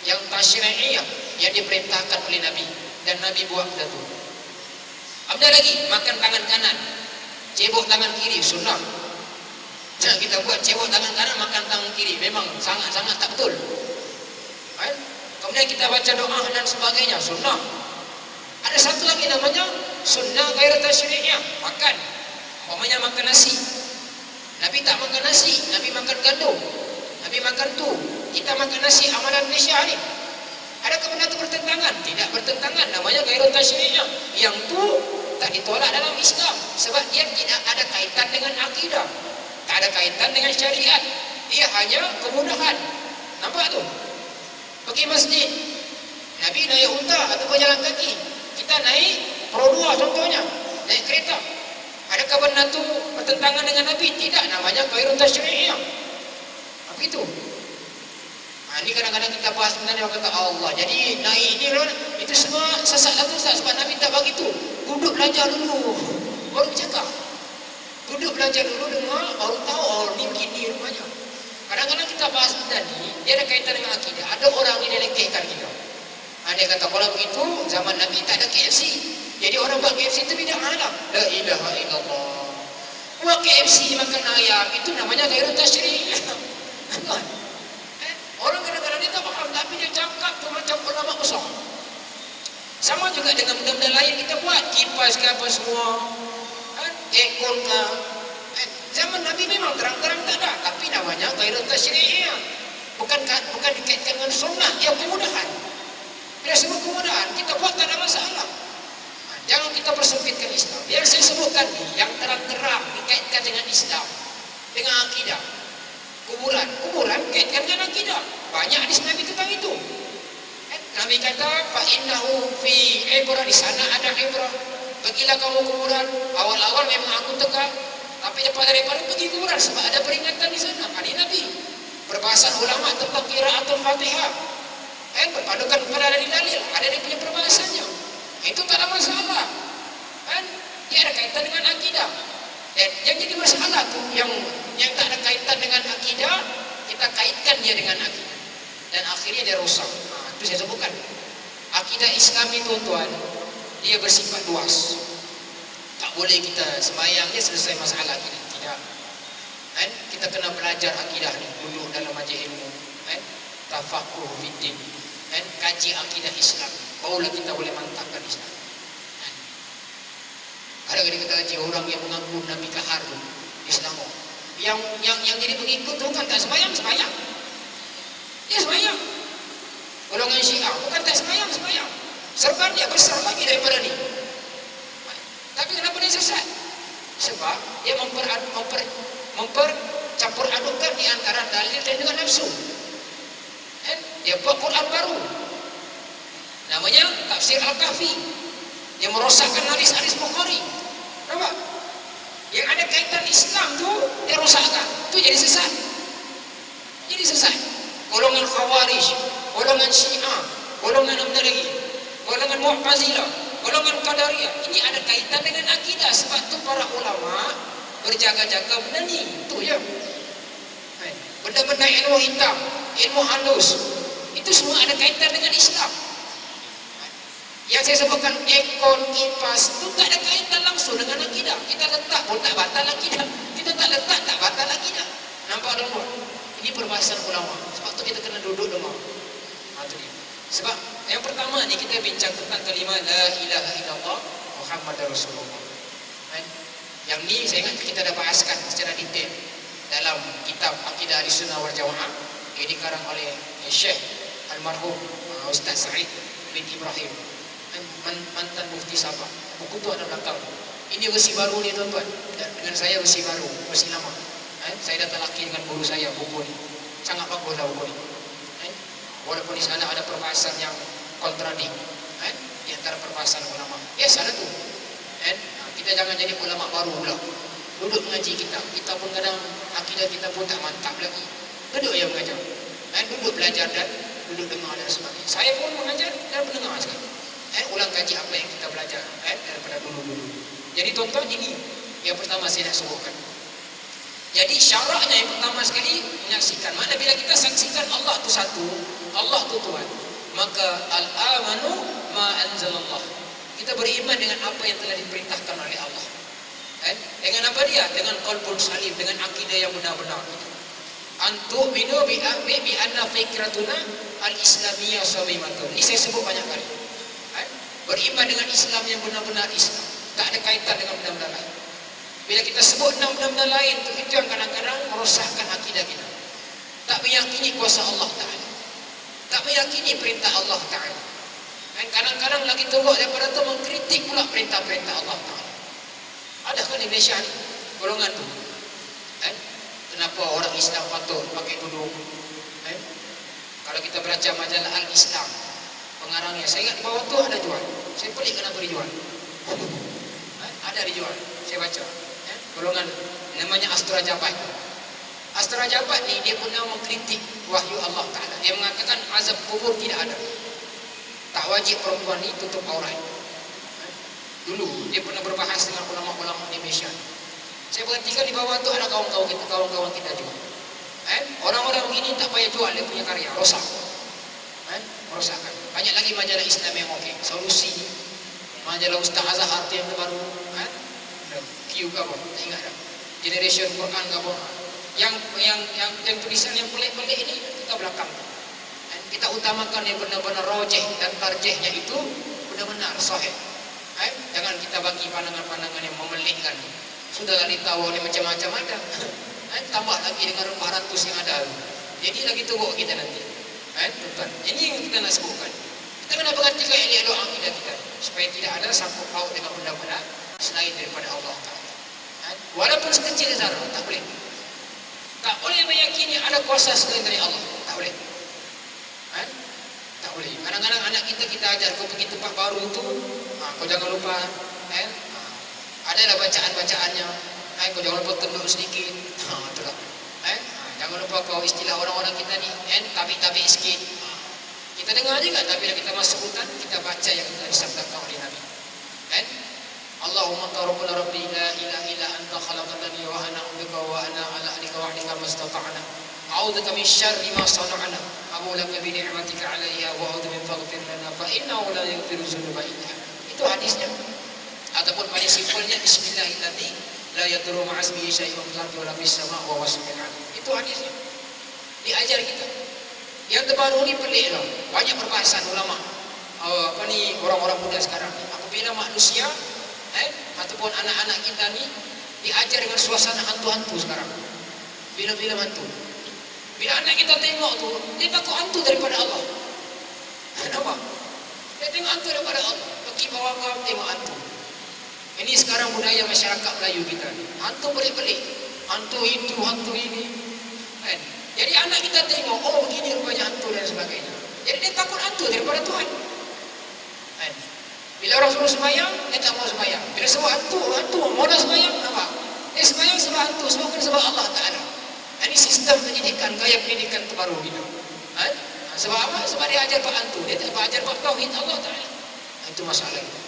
Yang tasyri'iyah, yang diperintahkan oleh Nabi, dan Nabi buat benda tu. Ada lagi, makan tangan kanan, cebok tangan kiri, sunnah. Jangan kita buat cebok tangan kanan, makan tangan kiri, memang sangat-sangat tak betul. Kan? Kemudian kita baca doa dan sebagainya, sunnah. Ada satu lagi namanya sunnah ghairu tasyri'iyah, makan. Umpamanya makan nasi. Nabi tak makan nasi, Nabi makan gandum. Nabi makan tu. Kita makan nasi, amalan Malaysia ni. Adakah benda itu bertentangan? Tidak bertentangan, namanya ghairu tasyri'iyah. Yang tu tak ditolak dalam Islam sebab dia tidak ada kaitan dengan akidah, tak ada kaitan dengan syariat. Dia hanya kemudahan. Nampak tu? Pergi masjid, Nabi naik unta atau berjalan kaki. Kita naik Pro 2 contohnya, naik kereta. Adakah benda tu bertentangan dengan Nabi? Tidak, namanya ghairu tasyri'iyah. Apa itu? Ini kadang-kadang kita bahas sebenarnya orang kata Allah. Jadi naik ini itu semua sesat satu Ustaz, sebab Nabi tak bagi tu. Duduk belajar dulu, baru bercakap. Duduk belajar dulu, dengar, baru tahu oh ni begini rupanya. Kadang-kadang kita bahas benda ni, dia ada kaitan dengan akidah. Ada orang ni dia lekehkan kita. Dia kata kalau begitu zaman Nabi tak ada KFC. Jadi orang buat KFC itu bid'ah lah. La ilaha illallah. Buat KFC makan ayam itu namanya ghairu tasyri'iyah. Orang kadang-kadang dia tak faham, tapi dia cakap tu macam ulama besar. Sama juga dengan benda-benda lain kita buat, kipas ke apa semua, kan? Aircon ke. Zaman Nabi memang terang-terang tak ada, tapi namanya ghairu tasyri'iyah. Bukan dikaitkan dengan sunnah, dia kemudahan. Bila sebut kemudahan, kita buat tak ada masalah. Jangan kita persempitkan Islam. Yang saya sebutkan ni, yang terang-terang dikaitkan dengan Islam, dengan akidah. Kuburan kaitkan dengan akidah. Banyak hadis Nabi tentang itu. Nabi kata fa innahu fi ibrah, di sana ada ibrah. Pergilah kamu kuburan. Awal-awal memang aku tegak, tapi lepas daripada pergi kuburan sebab ada peringatan di sana. Hadis Nabi. Perbahasan ulama tentang qiraatul Fatihah. Berpadukan kepada dalil, ada dia punya perbahasannya. Itu tak ada masalah. Kan? Dia ada kaitan dengan akidah. Dan yang jadi masalah tu yang tak ada kaitan dengan akidah, kita kaitkan dia dengan akidah. Dan akhirnya dia rosak. Itu saya sebutkan. Akidah Islam ni tuan-tuan, dia bersifat luas. Tak boleh kita sembahyangnya selesai masalah akidah. Tidak. Kan? Kita kena belajar akidah ni, duduk dalam majlis ilmu. Kan? Tafaqquh fiddin. Kan? Kaji akidah Islam. Barulah kita boleh mantapkan Islam. Kan? Kadang-kadang kita kaji orang yang mengaku Nabi Kahar tu, Islam. Yang jadi pengikut tu kan tak sembahyang. Dia sembahyang. Golongan Syiah bukan tak sembahyang. Serban dia besar lagi daripada ni. Tapi kenapa dia sesat? Sebab dia mempercampur adukkan di antara dalil dan juga nafsu. Dia buat Quran baru. Namanya Tafsir Al-Kahfi. Dia merosakkan hadis-hadis Bukhari. Nampak? Yang ada kaitan Islam tu dia rosakkan. Tu jadi sesat. Golongan Khawarij, golongan Syiah, golongan apa lagi? Golongan Mu'tazilah, golongan Qadariyah. Ini ada kaitan dengan akidah. Sebab tu para ulama berjaga-jaga benda ni. Itu je. Benda-benda ilmu hitam, ilmu halus, itu semua ada kaitan dengan Islam. Yang saya sebutkan aircon, kipas, itu tak ada kaitan langsung dengan akidah. Kita letak pun tak batal akidah. Kita tak letak tak batal akidah. Nampak tuan-tuan? Ini perbahasan ulama. Sebab tu kita kena duduk dengar. Sebab yang pertama ni kita bincang tentang kalimah la ilaha illallah Muhammadar Rasulullah. Yang ni saya ingat kita dah bahaskan secara detail dalam kitab Aqidah Ahlussunnah wal Jamaah yang dikarang oleh Syekh Almarhum Ustaz Said bin Ibrahim, mantan mufti Sabah. Buku tu ada belakang. Ini versi baru ni tuan-tuan. Dengan saya versi baru, versi lama. Saya dah telaki dengan guru saya buku ni. Sangat baguslah buku ni. Walaupun di sana ada perbahasan yang kontradik, di antara perbahasan ulama. Ya salah tu. Kita jangan jadi ulama baru pula. Duduk mengaji kita pun kadang akidah kita pun tak mantap lagi. Duduk yang mengajar, duduk belajar dan duduk dengar dan sebagainya. Saya pun mengajar dan mendengar sekali. Ulang kaji apa yang kita belajar daripada dulu-dulu. Jadi tuan-tuan, ini yang pertama saya nak sebutkan. Jadi syaratnya yang pertama sekali menyaksikan. Mana bila kita saksikan Allah tu satu, Allah tu Tuhan, maka al-amanu ma anzalallah. Kita beriman dengan apa yang telah diperintahkan oleh Allah. Dengan apa dia? Dengan qalbun salim, dengan akidah yang benar-benar. Antu minu bi anna fikratuna al-islamiyah samimatun. Ini saya sebut banyak kali. Beriman dengan Islam yang benar-benar Islam, tak ada kaitan dengan benda-benda lain. Bila kita sebut benda-benda lain, itu yang kadang-kadang merosakkan akidah kita. Tak meyakini kuasa Allah Ta'ala, tak meyakini perintah Allah Ta'ala. Dan kadang-kadang lagi teruk daripada itu, mengkritik pula perintah-perintah Allah Ta'ala. Adakah di Malaysia ni golongan tu? Kenapa orang Islam patut pakai tudung? Kalau kita baca majalah Al-Islam, pengarangnya, saya ingat di bawah tu ada jual. Saya pelik kenapa dijual. Ada dijual, saya baca. Golongan namanya Astra Jabat. Astra Jabat ni dia pernah mengkritik wahyu Allah Ta'ala. Dia mengatakan azab kubur tidak ada, tak wajib perempuan ni tutup aurat. Dulu dia pernah berbahas dengan ulama-ulama di Malaysia. Saya perhatikan di bawah tu ada kawan-kawan kita juga. Orang-orang begini tak payah jual dia punya karya, rosak. Merosakkan. Banyak lagi majalah Islam yang okey. Solusi, majalah Ustaz Azhar yang terbaru, Q ke apa? Tak ingat dah. Generation Quran ke apa? Yang tulisan yang pelik-pelik ini kita belakang. Kita utamakan yang benar-benar rajih dan tarjihnya itu benar-benar sahih. Jangan kita bagi pandangan-pandangan yang memelikkan. Sudahlah ditahu ni macam-macam ada. Tambah lagi dengan rempah ratus yang ada. Jadi lagi teruk kita nanti. Tuan-tuan, ini yang kita nak sebutkan. Kita kena perhatikan elok-elok akidah kita, supaya tidak ada sangkut paut dengan benda-benda selain daripada Allah Ta'ala. Walaupun sekecil zarah, tak boleh. Tak boleh meyakini ada kuasa selain dari Allah. Tak boleh. Tak boleh. Kadang-kadang anak kita ajar, kau pergi tempat baru tu, kau jangan lupa, adalah bacaan-bacaannya, kau jangan lupa tunduk sedikit. Itulah. Jangan lupa kau istilah orang-orang kita ni, tabi-tabi sikit. Kita dengar juga, tapi bila kita masuk hutan, kita baca yang telah disabdakan oleh Nabi. Allahumma rabbuna rabbi la ilaha illa anta khalaqtani wa ana abduka wa ana ala ahdika wa ahdika mastata'na. A'udzubika min syarri ma sana'na. Abu laka bi ni'matika 'alayya wa a'udzu min faghfir lana fa innahu la yaghfiru dzunuba illa anta. Itu hadisnya. Ataupun paling simpelnya bismillahirrahmanirrahim. La yadurru ma'asmihi syai'un fil ardi wa la fis sama' wa huwa samiul 'alim. Itu hadisnya. Diajar kita. Yang terbaru ni pelik lah. Banyak perbahasan ulama. Orang-orang muda sekarang ni. Apabila manusia ataupun anak-anak kita ni diajar dengan suasana hantu-hantu sekarang. Film-film hantu. Bila anak kita tengok tu, dia takut hantu daripada Allah. Kenapa? Dia tengok hantu daripada Allah. Pergi bawah kau tengok hantu. Ini sekarang budaya masyarakat Melayu kita ni. Hantu pelik-pelik. Hantu itu, hantu ini. Jadi anak kita tengok, oh begini rupanya hantu dan sebagainya. Jadi dia takut hantu daripada Tuhan. Bila orang suruh sembahyang, dia tak mau sembahyang. Bila sebab hantu mau dah sembahyang, nampak? Dia sembahyang sebab hantu, semua bukan sebab Allah Ta'ala. Ini sistem pendidikan, gaya pendidikan terbaru kita. Sebab apa? Sebab dia ajar pak hantu. Dia tak ajar pak tauhid Allah Ta'ala. Itu masalah kita.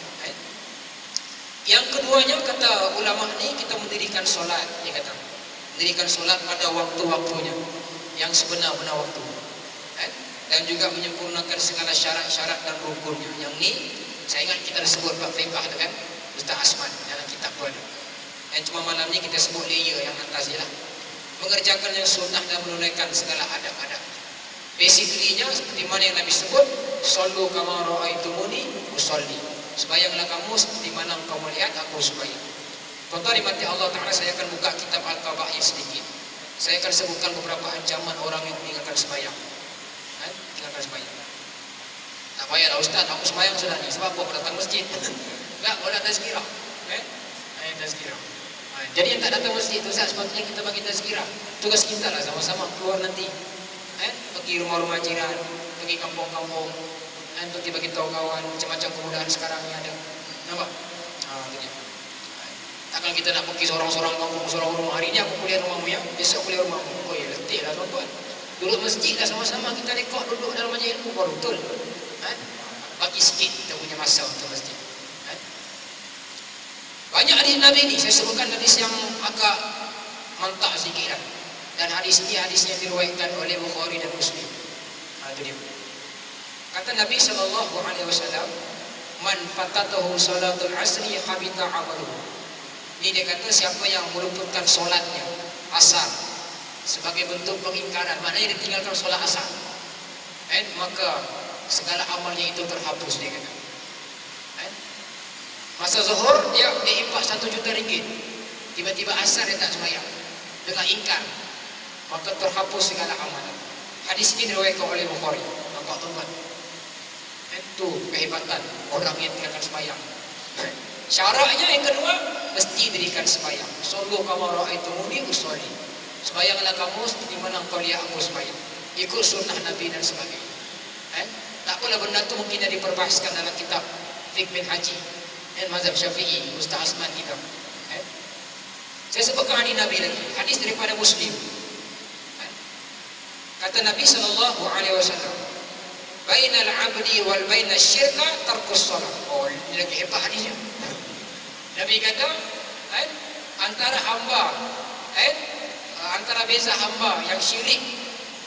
Yang keduanya, kata ulama ni, kita mendirikan solat. Dia kata, mendirikan solat pada waktu-waktunya, yang sebenar-benar waktu. Dan juga menyempurnakan segala syarat-syarat dan rukunnya. Yang ni, saya ingat kita dah sebut bab fiqh tu kan, Ustaz Asman dalam kitab tu ada. Dan cuma malam ni kita sebut layer yang atas je lah. Mengerjakan yang sunnah dan menunaikan segala adab-adab. Basically-nya seperti mana yang Nabi sebut, sallu kama ra'aitumuni usolli. Sembahyanglah kamu seperti mana engkau melihat aku sembahyang. Tuan-tuan dimati Allah Ta'ala, saya akan buka kitab Al-Kabair sedikit. Saya akan sebutkan beberapa ancaman orang yang meninggalkan sembahyang. Meninggalkan sembahyang. Tak payahlah Ustaz, aku sembahyang sudah ni. Sebab apa? Datang masjid. Tak, boleh tazkirah. Tazkirah. Jadi yang tak datang masjid itu, Ustaz, sepatutnya kita bagi tazkirah. Tugas kita lah sama-sama keluar nanti. Pergi rumah-rumah jiran, pergi kampung-kampung, pergi bagi tahu kawan macam-macam kemudahan sekarang ni ada. Nampak? Itu dia. Takkan kita nak pergi seorang-seorang kampung, seorang rumah. Hari ni aku kuliah rumahmu ya, besok kuliah rumahmu. Oh ya, letih lah tuan-tuan. Duduk masjid lah sama-sama, kita rekod duduk dalam majlis ilmu baru betul. Bagi sikit kita punya masa untuk masjid. Banyak hadis Nabi ni, saya sebutkan hadis yang agak mantap sedikit lah. Dan hadis ini hadis yang diriwayatkan oleh Bukhari dan Muslim. Itu dia. Kata Nabi SAW, man fatatahu salatul asri habita amaluhu. Ini dia kata siapa yang meluputkan solatnya asar sebagai bentuk pengingkaran, maknanya dia tinggalkan solat asar, maka segala amalnya itu terhapus, dia kata. Masa zuhur dia impak 1 juta ringgit, tiba-tiba asar dia tak sembahyang dengan ingkar, maka terhapus segala amal. Hadis ini diriwayatkan oleh Bukhari. Nampak tuan-tuan? Itu kehebatan orang yang tinggalkan sembahyang. Syaratnya yang kedua, mesti dirikan sembahyang. Sallu kama ra'aitumuni usolli. Sembahyanglah kamu seperti mana engkau lihat aku sembahyang. Ikut sunnah Nabi dan sebagainya. Tak apalah benda tu mungkin dah diperbahaskan dalam kitab Fiqh bin Haji dan mazhab Syafi'i, Ustaz Asman kita. Saya sebutkan hadis Nabi lagi, hadis daripada Muslim. Kata Nabi SAW, bainal abdi wal bainasy syirka tarkus shalah. Oh, ini lagi hebat hadisnya. Nabi kata, antara hamba, antara beza hamba yang syirik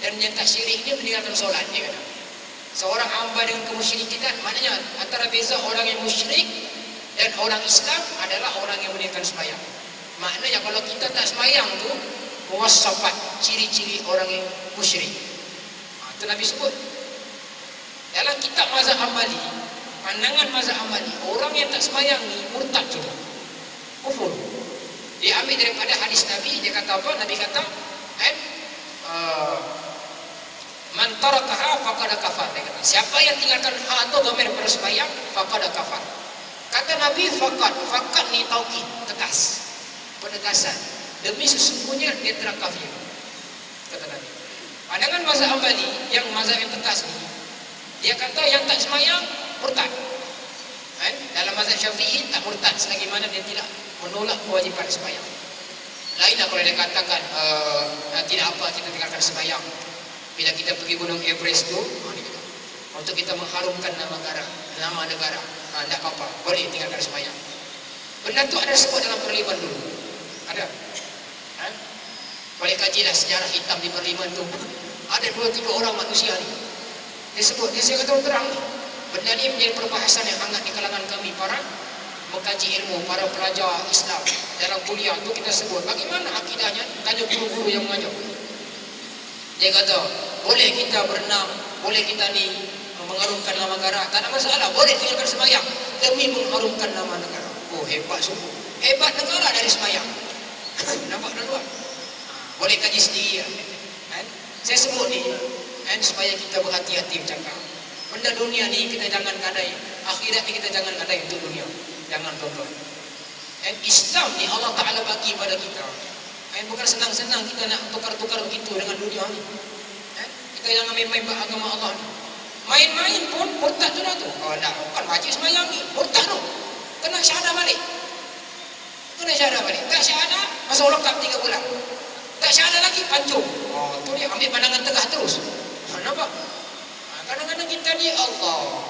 dan yang tak syirik ini meninggalkan solat, dia kata. Seorang hamba dengan kemusyrikan, maknanya antara beza orang yang musyrik dan orang Islam adalah orang yang meninggalkan sembahyang. Maknanya kalau kita tak sembahyang tu, muwassafat, ciri-ciri orang yang musyrik. Itu Nabi sebut. Dalam kitab mazhab Hambali, pandangan mazhab Hambali, orang yang tak sembahyang ni murtad juga, kufur. Dia ambil daripada hadis Nabi, dia kata apa? Nabi kata, man tarakaha faqad kafar. Dia kata, siapa yang tinggalkan hak atau dhamir pada sembahyang, faqad kafar. Kata Nabi faqad ni taukid, tegas, penegasan. Demi sesungguhnya dia telah kafir. Kata Nabi. Pandangan mazhab Hambali yang mazhab yang tegas ni, dia kata yang tak sembahyang murtad. Dalam mazhab Syafi'i tak murtad selagi mana dia tidak menolak kewajipan sembahyang. Lain kalau dia katakan tidak apa kita tinggalkan sembahyang. Bila kita pergi gunung Everest tu, untuk kita mengharumkan nama negara, tak apa-apa, boleh tinggalkan sembahyang. Benda tu ada sebut dalam Parlimen dulu. Ada. Boleh kajilah sejarah hitam di Parlimen tu. Ada 2-3 orang manusia ni. Dia sebut, saya kata terang ni. Benda ni menjadi perbahasan yang hangat di kalangan kami para mengkaji ilmu, para pelajar Islam. Dalam kuliah tu kita sebut, bagaimana akidahnya? Tanya guru-guru yang mengajar. Dia kata, boleh kita berenang, boleh kita ni mengharumkan nama negara, tak ada masalah, boleh tinggalkan sembahyang demi mengharumkan nama negara. Oh, hebat sungguh. Hebat negara dari sembahyang. Nampak tuan-tuan? Boleh kaji sendiri ya. Saya sebut ni supaya kita berhati-hati bercakap. Benda dunia ni kita jangan gadai, akhirat ni kita jangan gadai untuk dunia. Jangan tuan-tuan. Islam ni Allah Ta'ala bagi pada kita. Bukan senang-senang kita nak tukar-tukar begitu dengan dunia ni. Kita jangan main-main agama Allah ni. Main-main pun murtad tu dah tu. Oh dah, bukan wajib sembahyang ni, murtad tu. Kena syahadah balik. Tak syahadah, masa lengkap 3 bulan. Tak syahadah lagi, pancung. Oh, tu dia ambil pandangan tegah terus. Nampak? Kadang-kadang kita ni Allah.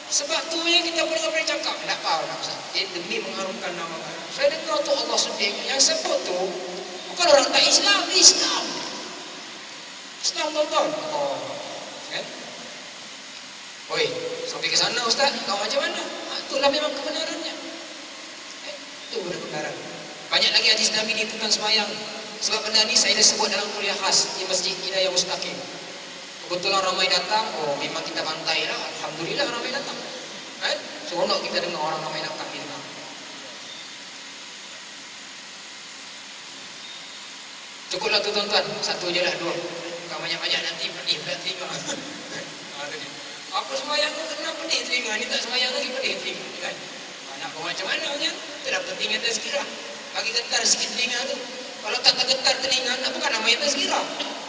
Sebab tu yang kita boleh cakap, tak apa nak usah. Demi mengharumkan nama Allah. Saya dengar tu Allah sedih. Yang sebut tu bukan orang tak Islam, Islam tuan-tuan. Oh, kan? Oi, sampai ke sana Ustaz, kau macam mana? Itulah memang kebenarannya. Itu kebenaran. Banyak lagi hadis Nabi ni tentang sembahyang. Sebab benda ni saya dah sebut dalam kuliah khas di Masjid Hidayah Mustaqim. Kebetulan ramai datang, oh memang kita bantai lah. Alhamdulillah ramai datang. Seronok kita dengar orang ramai datang di dengar. Cukuplah tu tuan-tuan, satu je lah, 2. Bukan banyak-banyak nanti pedih pula telinga. Apa sembahyang tu kena pedih telinga, ni tak sembahyang lagi pedih telinga kan? Nak buat macam mana punya? Tidak penting yang tazkirah. Bagi getar sikit telinga tu. Kalau tak tergetar telinga, nak bukan nama yang tazkirah.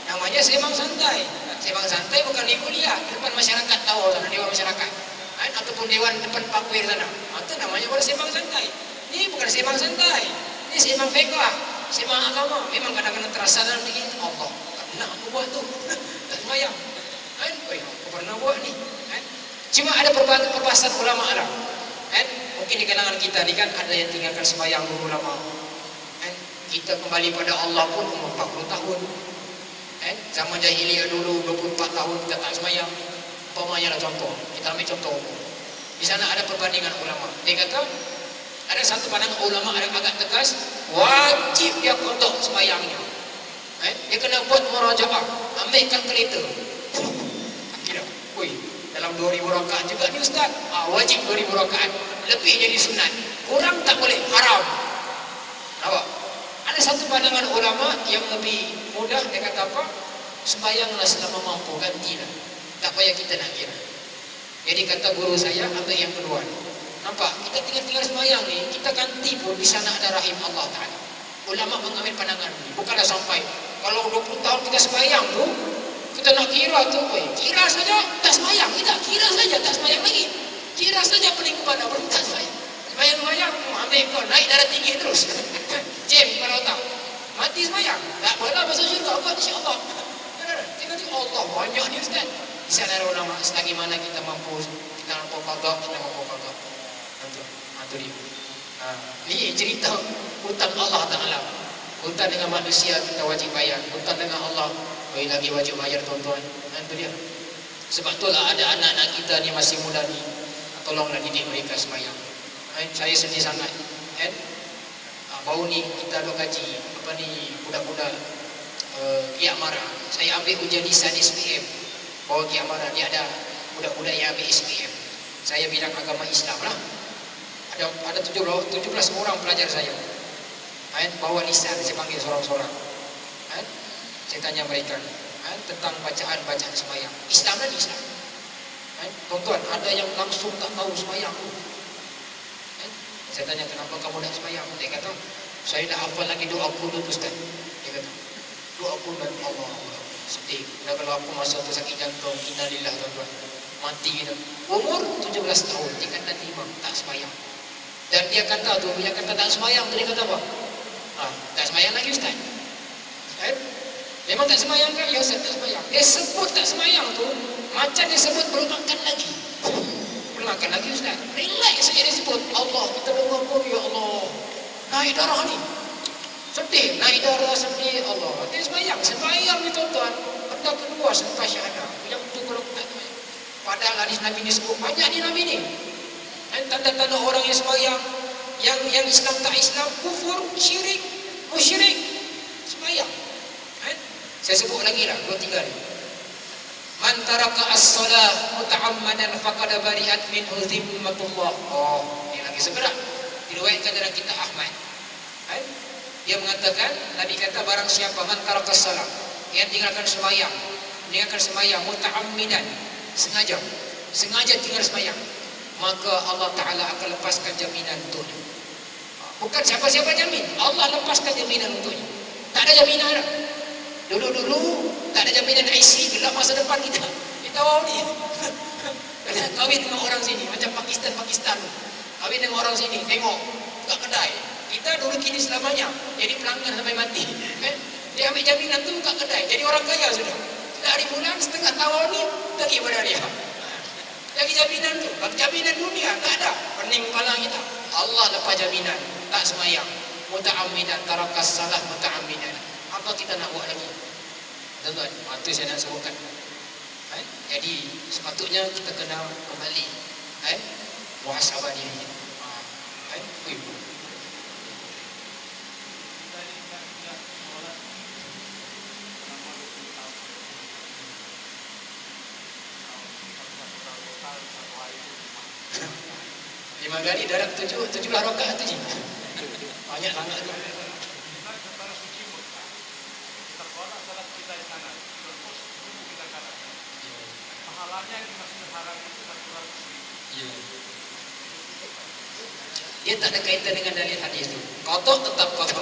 Nama namanya semang santai. Semang santai bukan di kuliah, di depan masyarakat tahu sana, dewan masyarakat. Ataupun dewan depan pakwir sana. Itu namanya baru semang santai. Ini bukan semang santai. Ini semang fiqh, semang agama. Memang kadang-kadang terasa dalam diri kita, Allah, pernah aku buat tu. Tak sembahyang. Aku pernah buat ni. Cuma ada perbahasan ulama lah. Mungkin di kalangan kita ni kan ada yang tinggalkan sembahyang dulu lama. Kita kembali pada Allah pun umur 40 tahun. Zaman jahiliyah dulu 24 tahun kita tak sembahyang. Umpamanya lah contoh. Kita ambil contoh. Di sana ada perbandingan ulama. Dia kata ada satu pandangan ulama ada agak tegas, wajib dia kodok sembahyangnya. Dia kena buat murajaah, ambilkan kereta. Kira, dalam 2000 rakaat juga ni ustaz. Wajib 2000 rakaat. Lebih jadi sunat. Kurang tak boleh, haram. Nampak? Ada satu pandangan ulama yang lebih mudah, dia kata apa? Sembahyanglah selama mampu, gantilah. Tak payah kita nak kira. Jadi kata guru saya, ambil yang kedua. Nampak? Kita tinggal sembahyang ni, kita ganti pun di sana ada rahim Allah Ta'ala. Ulama mengambil pandangan ni. Bukanlah sampai kalau 20 tahun kita sembahyang tu, kita nak kira tu, kira saja tak sembahyang. Kita kira saja tak sembahyang lagi. Kira saja pening kepada belum tak sembahyang. Sembahyang, ambil kau, naik darah tinggi terus. Jem kalau tak. Mati sembahyang. Tak boleh masuk syurga. Buat insya-Allah. Tengok Allah banyak ni ustaz. Di sana ada ulama, selagi mana kita mampu, kita mampu qada, kita mampu qada. Itu dia. Ini cerita hutang Allah Ta'ala. Hutang dengan manusia kita wajib bayar. Hutang dengan Allah lagi wajib bayar tuan-tuan. Itu dia. Sebab itulah ada anak-anak kita ni masih muda ni, tolonglah didik mereka sembahyang. Saya sedih sangat. Baru ni kita ada kaji budak-budak Kiak Mara. Saya ambil ujian lisan SPM. Bahawa Kiak Mara ni ada budak-budak yang ambil SPM. Saya bidang agama Islam lah. Ada 17 orang pelajar saya. Bawa lisan, saya panggil seorang-seorang. Saya tanya mereka tentang bacaan sembahyang. Islam dan Islam. Tuan-tuan, ada yang langsung tak tahu sembahyang. Saya tanya, kenapa kamu nak sembahyang? Dia kata, saya dah hafal lagi doa qunut ustaz. Dia kata, doa qunut Allah. Sedih. Dan kalau aku masa tu sakit jantung, innalillah tuan-tuan. Mati gitu. Umur 17 tahun, tingkatan 5, tak sembahyang. Dan dia kata tu, dia kata tak sembahyang, dia kata apa? Tak sembahyang lagi ustaz. Memang tak sembahyang kan? Ya ustaz, tak sembahyang. Dia sebut tak sembahyang tu, macam dia sebut belum makan lagi. Belum makan lagi ustaz. Relax saja dia sebut. Allah, kita doa pun, ya Allah. Naik darah ni. Sedih, naik darah sedih. Allah. Dia sembahyang ni tuan-tuan. Benda kedua selepas syahadah. Yang tu kalau tak sembahyang. Padahal hadis Nabi ni sebut banyak di Nabi ni. Tanda-tanda orang yang sembahyang, yang Islam tak Islam, kufur, syirik, musyrik, sembahyang. Saya sebut lagi lah, 2-3 ni. Man taraka as-salah muta'ammadan faqad bari'at minhu zimmatullah. Ini lagi segera. Diriwayatkan dalam kitab Ahmad. Dia mengatakan, Nabi kata barang siapa man taraka as-salah, yang tinggalkan sembahyang muta'ammidan, sengaja tinggal sembahyang, maka Allah Ta'ala akan lepaskan jaminan untuknya. Bukan siapa-siapa jamin, Allah lepaskan jaminan untuknya. Tak ada jaminan dah. Dulu tak ada jaminan IC gelap masa depan kita. Kita tahu ni. Kawin dengan orang sini macam Pakistan. Kawin dengan orang sini, tengok buka kedai. Kita dulu kini selamanya jadi pelanggan sampai mati. Dia ambil jaminan tu buka kedai, jadi orang kaya sudah. Dari bulan setengah tahun ni lagi pada dia. Lagi jaminan tu, jaminan dunia tak ada. Pening kepala kita. Allah lepas jaminan, tak sembahyang. Muta'ammidan tarakas salah muta'ammidan. Apa kita nak buat lagi? Tuan-tuan, itu saya nak sebutkan. Jadi sepatutnya kita kena kembali muhasabah diri kita. Lima kali darat 17 rakaat tu je. Banyak sangat tu. Dia tak ada kaitan dengan dalil hadis tu. Qada tetap qada.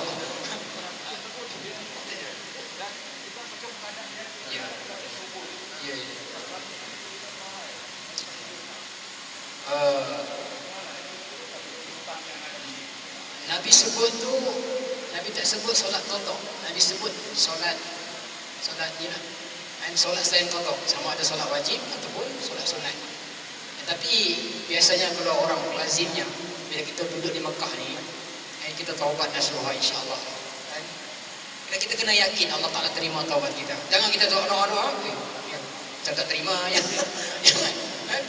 Nabi sebut tu, Nabi tak sebut solat qada. Nabi sebut solat dia lah. Dan solat selain qada, sama ada solat wajib ataupun solat sunat. Tapi biasanya kalau orang lazimnya bila kita duduk di Mekah ni, kita taubat nasuha insya-Allah. Dan kita kena yakin Allah Taala terima taubat kita. Jangan kita doa-doa, kita tak terima ya.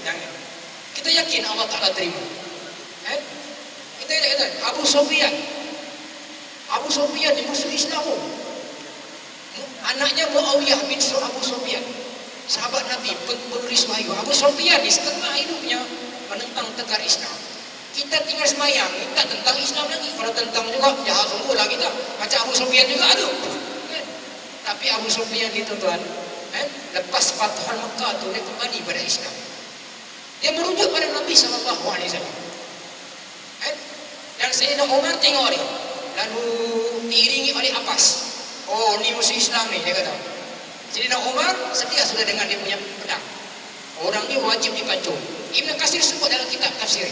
Jangan. Kita yakin Allah Taala terima. Kita kata Abu Sufyan di musuh Islam. Anaknya Muawiyah bin Abu Sufyan, sahabat Nabi, penulis wahyu. Abu Sufyan di setengah hidupnya menentang tegar Islam. Kita tinggal semayang, kita tentang Islam lagi. Kalau tentang juga, jahat sungguh lah kita. Macam Abu Sufyan juga ada. Tapi Abu Sufyan itu tuan, lepas Fathul Makkah tu dia kembali pada Islam. Dia merujuk pada Nabi SAW. Dan Sayyidina Umar tengok dia, lalu diiringi oleh Abbas. Oh, ni musuh Islam ni, dia kata. Sayyidina Umar sedia sudah dengan dia punya pedang. Orang ni wajib dipancung. Ibn Katsir sebut dalam kitab tafsir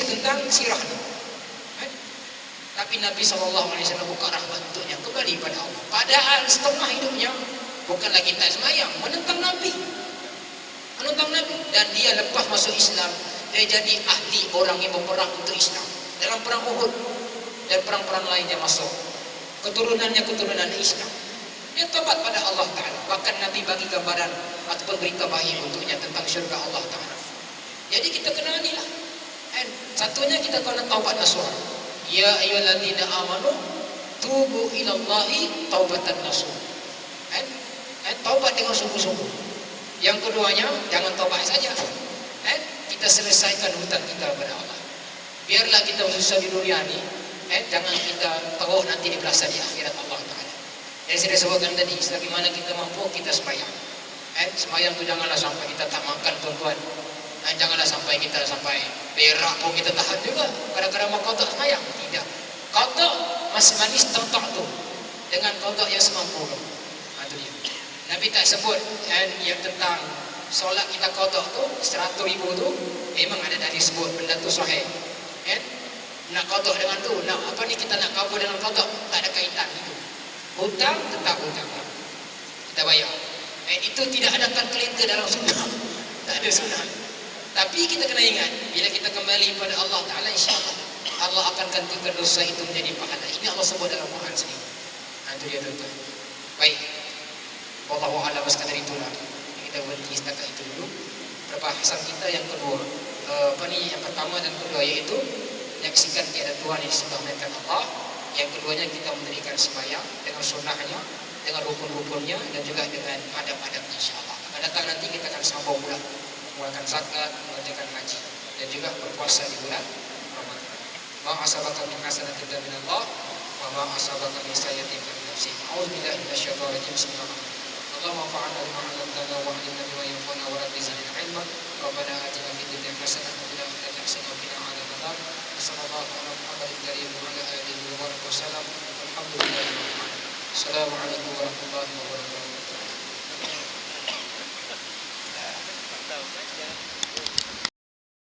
tentang sirah ni. Tapi Nabi SAW buka rahmat untuknya, kembali pada Allah. Padahal setengah hidupnya bukan lagi tak semayang, menentang Nabi. Dan dia lepas masuk Islam, dia jadi ahli orang yang berperang untuk Islam. Dalam perang Uhud dan perang-perang lain dia masuk. Keturunannya keturunan Islam. Dia tobat pada Allah Ta'ala. Bahkan Nabi bagi gambaran ataupun berita baik untuknya tentang syurga Allah Ta'ala. Jadi kita kena ni lah. Satunya kita kena taubat nasuha. Ya ayyuhalladzina amanu tubu ilallahi taubatan nasuha. Taubat dengan sungguh-sungguh. Yang keduanya, jangan taubat saja. Kita selesaikan hutang kita kepada Allah. Biarlah kita susah di dunia ni, jangan kita teruk nanti di belasah di akhirat Allah Ta'ala. Yang saya sebutkan tadi, selagi mana kita mampu, kita sembahyang. Sembahyang tu janganlah sampai kita tak makan tuan-tuan. Janganlah sampai kita sampai berak pun kita tahan juga. Kadang-kadang mau qada sembahyang. Tidak. Qada masih manis tentak tu. Dengan qada yang semampu. Itu dia. Nabi tak sebut yang tentang solat kita qada tu 100,000 tu memang ada dari sebut benda tu sahih. Nak qada dengan tu, nak apa ni kita nak kabur dengan qada, tak ada kaitan itu. Hutang tetap hutang. Kita bayar. Itu tidak ada kalkulator dalam sunnah. Tak ada sunnah. Tapi kita kena ingat, bila kita kembali pada Allah Ta'ala, insyaAllah Allah akan gantikan dosa itu menjadi pahala. Ini Allah sebut dalam Quran sendiri. Itu dia tuan-tuan. Baik. Wallahu a'lam sekadar itulah. Kita berhenti setakat itu dulu. Perbahasan kita yang kedua, yang pertama dan kedua, yaitu menyaksikan tiada Tuhan yang disembah melainkan Allah. Yang keduanya kita mendirikan sembahyang dengan sunnahnya, dengan rukun-rukunnya, dan juga dengan adab-adabnya insyaAllah. Akan datang nanti kita akan sambung pula mengeluarkan zakat, mengerjakan haji, dan juga berpuasa di bulan Ramadan. Ma asabaka min hasanatin min Allah, wa ma asabaka min sayyi'atin min nafsik. A'udzubillahi minasyaitonir rajim. Bismillahirrahmanirrahim. Allahumma fa'alna bima 'allamtana wa 'allimna bima yanfa'una wa la tuzidna 'ilma. Rabbana atina fid dunya hasanah wa fil akhirati hasanah wa qina 'adzabannar. Sallallahu ala Muhammadin karim wa ala alihi wa sahbihi wasallam. Alhamdulillahirabbil alamin. Assalamualaikum warahmatullahi wabarakatuh.